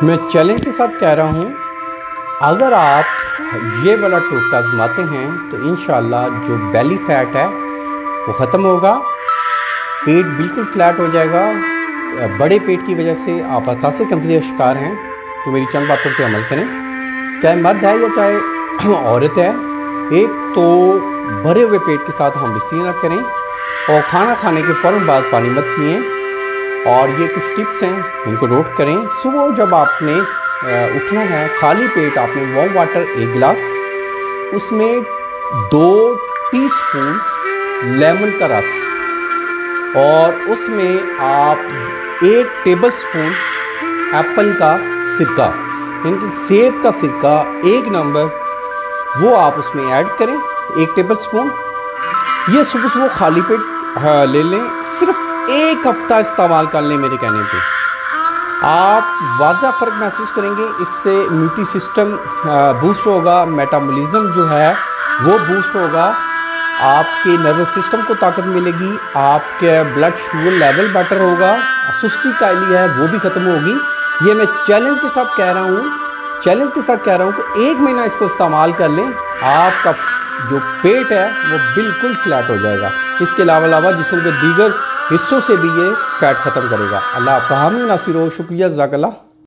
मैं चैलेंज के साथ कह रहा हूँ, अगर आप ये वाला टोटका आजमाते हैं तो इंशाल्लाह जो बेली फैट है वो ख़त्म होगा, पेट बिल्कुल फ्लैट हो जाएगा। बड़े पेट की वजह से आप असासे कमज़ोरी का शिकार हैं तो मेरी चंद बातों पे अमल करें, चाहे मर्द है या चाहे औरत है। एक तो भरे हुए पेट के साथ हम बिस्तर ना करें और खाना खाने के फ़ौरन बाद पानी मत पिएँ। और ये कुछ टिप्स हैं, इनको नोट करें। सुबह जब आपने उठना है, खाली पेट आपने वार्म वाटर 1 गिलास, उसमें 2 टीस्पून लेमन का रस और उसमें आप 1 टेबल स्पून एप्पल का सिरका, यानी सेब का सिरका 1 नंबर, वो आप उसमें ऐड करें 1 टेबल स्पून। ये सुबह सुबह खाली पेट ले लें, सिर्फ 1 हफ्ता इस्तेमाल कर लें। मेरे कहने पे आप वाज़ा फ़र्क महसूस करेंगे। इससे इम्यूनिटी सिस्टम बूस्ट होगा, मेटाबॉलिज्म जो है वो बूस्ट होगा, आपके नर्वस सिस्टम को ताकत मिलेगी, आपके ब्लड शुगर लेवल बेटर होगा, सुस्ती कायली है वो भी ख़त्म होगी। ये मैं चैलेंज के साथ कह रहा हूँ कि 1 महीना इसको इस्तेमाल कर लें, आपका जो पेट है वो बिल्कुल फ्लैट हो जाएगा। इसके अलावा जिस्म के दीगर हिस्सों से भी ये फैट ख़त्म करेगा। अल्लाह आपका हामी नासिर हो। शुक्रिया, जज़ाकल्लाह।